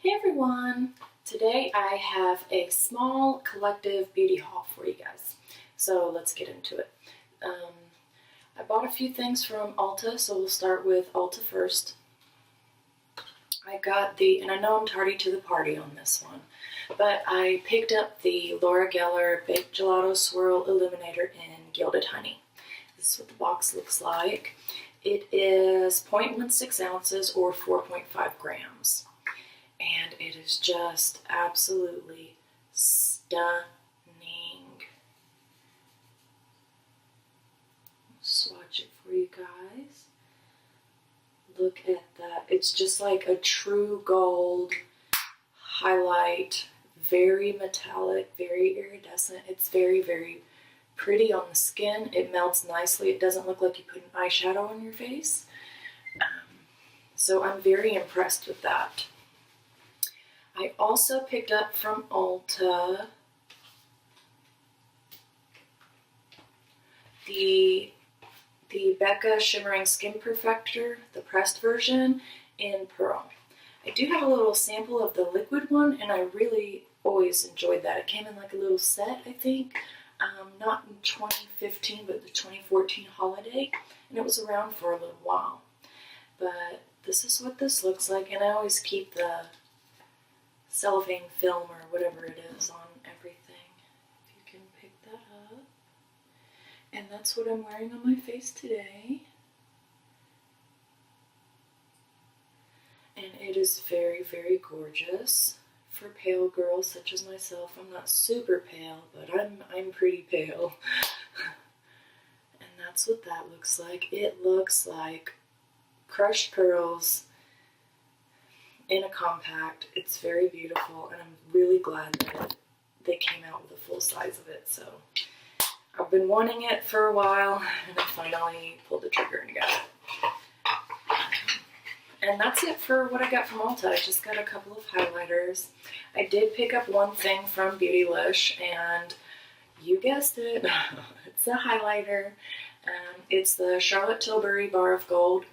Hey everyone! Today I have a small collective beauty haul for you guys. So let's get into it. I bought a few things from Ulta, so we'll start with Ulta first. I got and I know I'm tardy to the party on this one, but I picked up the Laura Geller Baked Gelato Swirl Illuminator in Gilded Honey. This is what the box looks like. It is 0.16 ounces or 4.5 grams. And it is just absolutely stunning. Swatch it for you guys. Look at that. It's just like a true gold highlight. Very metallic, very iridescent. It's very, very pretty on the skin. It melts nicely. It doesn't look like you put an eyeshadow on your face. So I'm very impressed with that. I also picked up from Ulta the Becca Shimmering Skin Perfector, the pressed version in Pearl. I do have a little sample of the liquid one, and I really always enjoyed that. It came in like a little set, I think, not in 2015, but the 2014 holiday, and it was around for a little while. But this is what this looks like, and I always keep the cellophane film or whatever it is on everything, if you can pick that up. And that's what I'm wearing on my face today. And it is very, very gorgeous for pale girls such as myself. I'm not super pale, but I'm pretty pale. And that's what that looks like. It looks like crushed pearls in a compact. It's very beautiful, and I'm really glad that they came out with a full size of it. So I've been wanting it for a while, and I finally pulled the trigger and got it. And that's it for what I got from Ulta. I just got a couple of highlighters. I did pick up one thing from Beautylish, and you guessed it, it's a highlighter. It's the Charlotte Tilbury Bar of Gold.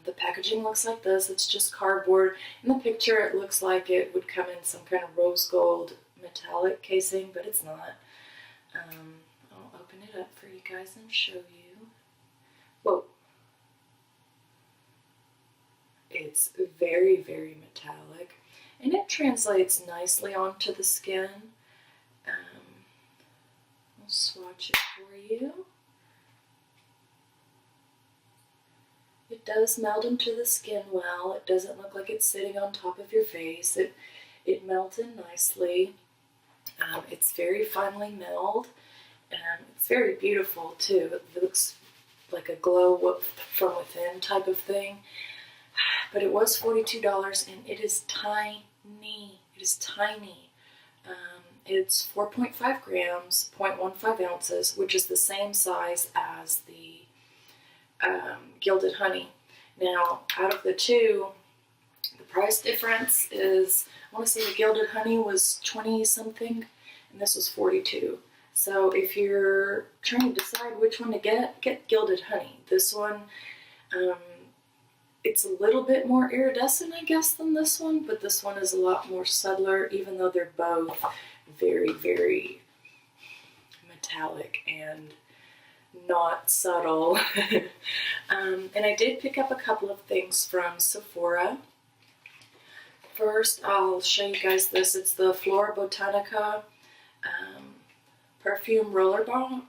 The packaging looks like this. It's just cardboard. In the picture, it looks like it would come in some kind of rose gold metallic casing, but it's not. I'll open it up for you guys and show you. Whoa. It's very, very metallic, and it translates nicely onto the skin. I'll swatch it for you. It does melt into the skin well. It doesn't look like it's sitting on top of your face. It melts in nicely. It's very finely milled, and it's very beautiful too. It looks like a glow from within type of thing. But it was $42, and it is tiny. It is tiny. It's 4.5 grams, 0.15 ounces, which is the same size as the Gilded Honey. Now, out of the two, the price difference is, I want to say the Gilded Honey was 20 something, and this was 42. So if you're trying to decide which one to get Gilded Honey. This one, it's a little bit more iridescent, I guess, than this one, but this one is a lot more subtler, even though they're both very, very metallic and not subtle. And I did pick up a couple of things from Sephora. First, I'll show you guys this. It's the Florabotanica perfume Rollerball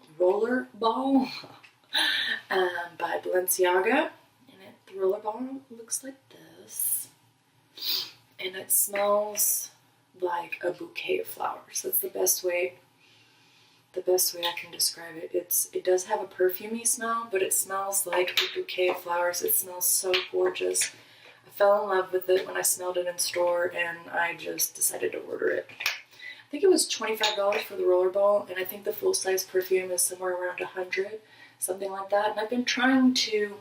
by Balenciaga. And the Rollerball looks like this. And it smells like a bouquet of flowers. That's the best way I can describe it. It does have a perfumey smell, but it smells like a bouquet of flowers. It smells so gorgeous. I fell in love with it when I smelled it in store, and I just decided to order it. I think it was $25 for the Rollerball, and I think the full-size perfume is somewhere around $100, something like that. And I've been trying to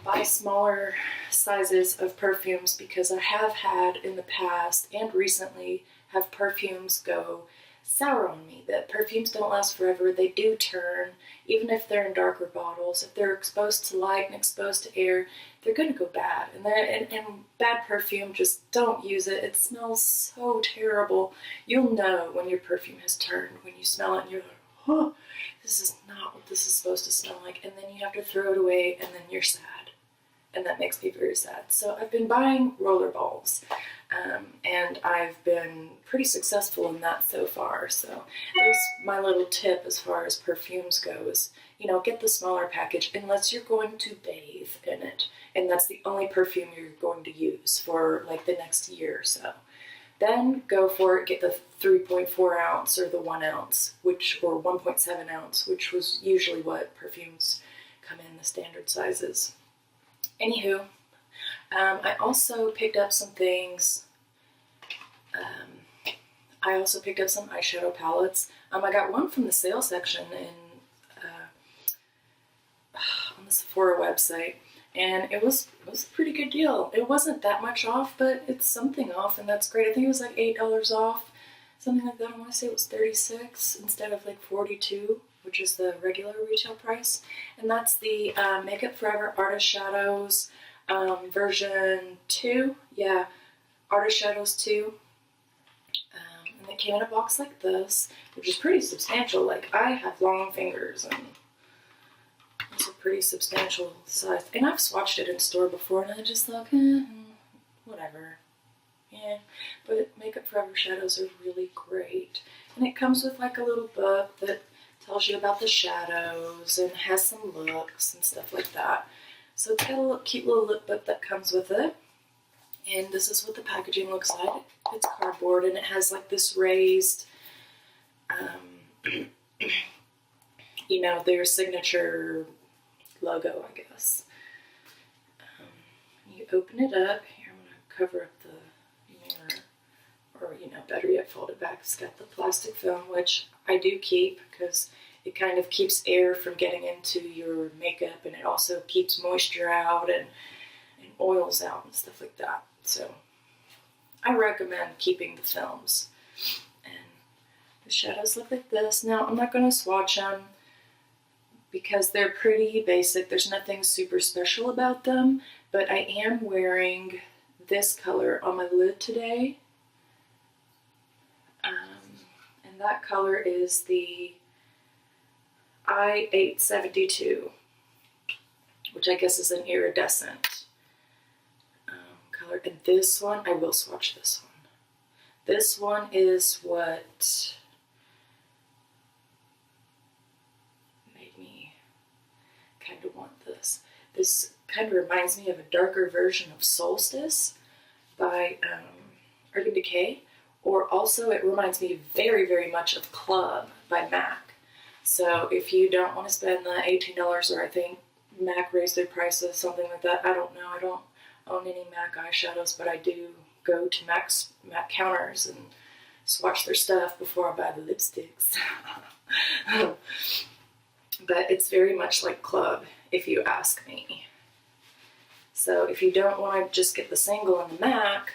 buy smaller sizes of perfumes because I have had in the past and recently have perfumes go sour on me that perfumes don't last forever. They do turn, even if they're in darker bottles. If they're exposed to light and exposed to air, they're going to go bad. And bad perfume, just don't use it. It smells so terrible. You'll know when your perfume has turned when you smell it and you're like, oh, this is not what this is supposed to smell like. And then you have to throw it away and then you're sad. And that makes me very sad. So I've been buying Rollerballs. And I've been pretty successful in that so far. So there's my little tip as far as perfumes goes. You know, get the smaller package unless you're going to bathe in it. And that's the only perfume you're going to use for like the next year or so. Then go for it, get the 3.4 ounce or the 1 ounce, or 1.7 ounce, which was usually what perfumes come in, the standard sizes. Anywho, I also picked up some things. I also picked up some eyeshadow palettes. I got one from the sale section on the Sephora website, and it was a pretty good deal. It wasn't that much off, but it's something off, and that's great. I think it was like $8 off, something like that. I want to say it was $36 instead of like $42, which is the regular retail price. And that's the Makeup Forever Artist Shadows version 2. Yeah, Artist Shadows 2. And it came in a box like this, which is pretty substantial. Like, I have long fingers, and it's a pretty substantial size. And I've swatched it in store before, and I just thought, whatever. Yeah, but Makeup Forever shadows are really great. And it comes with like a little book that tells you about the shadows and has some looks and stuff like that. So it's got a cute little look book that comes with it. And this is what the packaging looks like. It's cardboard, and it has like this raised, you know, their signature logo, I guess. You open it up. Here, I'm going to cover up the mirror, or, you know, better yet, fold it back. It's got the plastic film, which I do keep because it kind of keeps air from getting into your makeup, and it also keeps moisture out and oils out and stuff like that. So I recommend keeping the films. And the shadows look like this. Now, I'm not going to swatch them because they're pretty basic. There's nothing super special about them, but I am wearing this color on my lid today. And that color is the I-872, which I guess is an iridescent color. And this one, I will swatch this one. This one is what made me kind of want this. This kind of reminds me of a darker version of Solstice by Urban Decay, or also it reminds me very, very much of Club by MAC. So if you don't want to spend the $18, or I think MAC raised their prices, something like that, I don't know, I don't own any MAC eyeshadows, but I do go to MAC counters and swatch their stuff before I buy the lipsticks. But it's very much like Club, if you ask me. So if you don't want to just get the single and the MAC,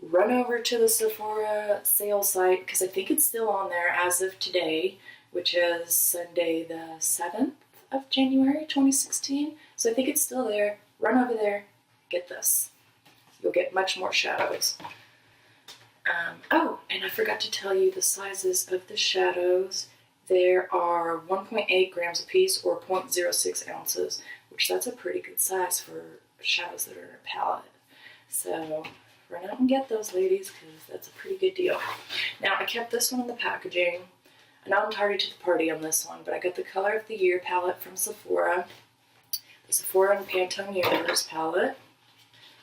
run over to the Sephora sale site, because I think it's still on there as of today, which is Sunday the 7th of January 2016. So I think it's still there. Run over there, get this. You'll get much more shadows. Oh, and I forgot to tell you the sizes of the shadows. There are 1.8 grams a piece, or 0.06 ounces, which that's a pretty good size for shadows that are in a palette. So run out and get those, ladies, because that's a pretty good deal. Now, I kept this one in the packaging. I know I'm tardy to the party on this one, but I got the Color of the Year palette from Sephora. The Sephora+Pantone Universe palette.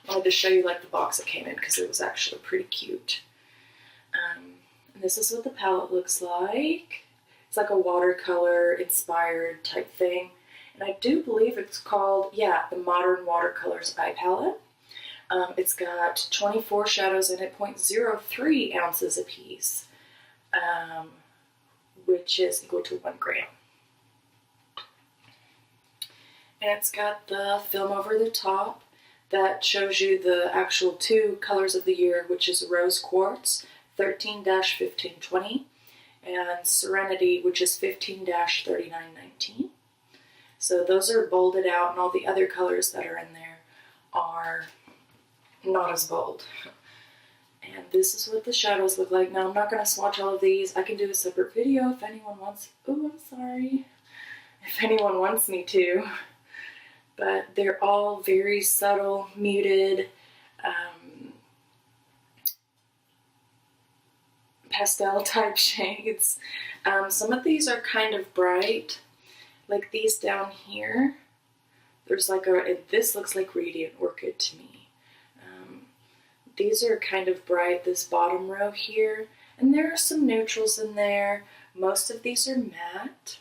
I wanted to show you like the box it came in because it was actually pretty cute. And this is what the palette looks like. It's like a watercolor inspired type thing. And I do believe it's called, yeah, the Modern Watercolors Eye Palette. It's got 24 shadows in it, 0.03 ounces a piece, which is equal to 1 gram. And it's got the film over the top that shows you the actual 2 colors of the year, which is Rose Quartz 13-1520 and Serenity, which is 15-3919. So those are bolded out, and all the other colors that are in there are not as bold. And this is what the shadows look like. Now, I'm not going to swatch all of these. I can do a separate video if anyone wants. Oh, I'm sorry. If anyone wants me to. But they're all very subtle, muted, pastel type shades. Some of these are kind of bright, like these down here. There's like this looks like Radiant Orchid to me. These are kind of bright, this bottom row here, and there are some neutrals in there. Most of these are matte.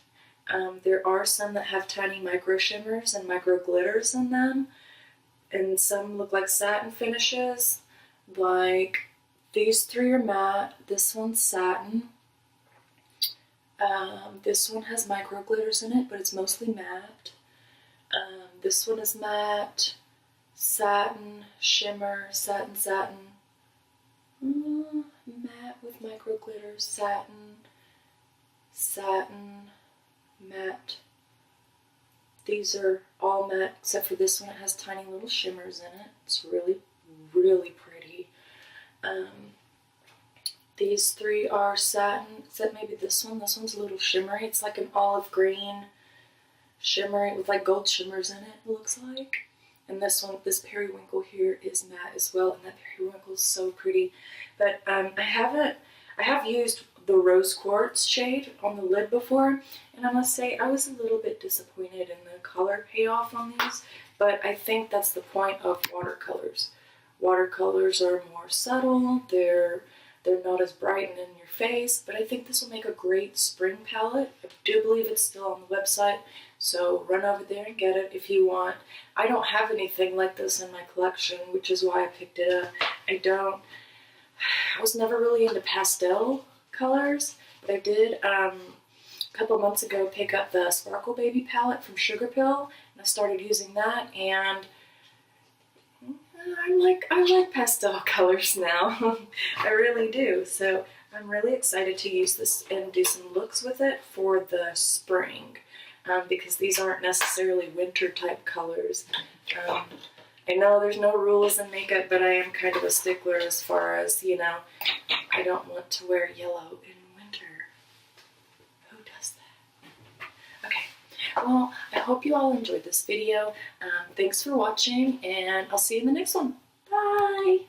There are some that have tiny micro shimmers and micro glitters in them, and some look like satin finishes. Like these three are matte, this one's satin. This one has micro glitters in it, but it's mostly matte. This one is matte, satin, shimmer, satin, satin. Matte with micro glitters, satin, satin, matte. These are all matte except for this one. It has tiny little shimmers in it. It's really, really pretty. These three are satin, except maybe this one. This one's a little shimmery. It's like an olive green shimmery with like gold shimmers in it, looks like. And this one, this periwinkle here is matte as well, and that periwinkle is so pretty. But I have used the rose quartz shade on the lid before, and I must say I was a little bit disappointed in the color payoff on these, but I think that's the point of watercolors. Watercolors are more subtle, they're not as bright and in your face, but I think this will make a great spring palette. I do believe it's still on the website, so run over there and get it if you want. I don't have anything like this in my collection, which is why I picked it up. I was never really into pastel colors, but I did a couple months ago pick up the Sparkle Baby palette from Sugar Pill, and I started using that, and I like pastel colors now. I really do. So I'm really excited to use this and do some looks with it for the spring, because these aren't necessarily winter type colors. I know there's no rules in makeup, but I am kind of a stickler as far as, you know, I don't want to wear yellow in winter. Who does that? Okay, well, I hope you all enjoyed this video. Thanks for watching, and I'll see you in the next one. Bye!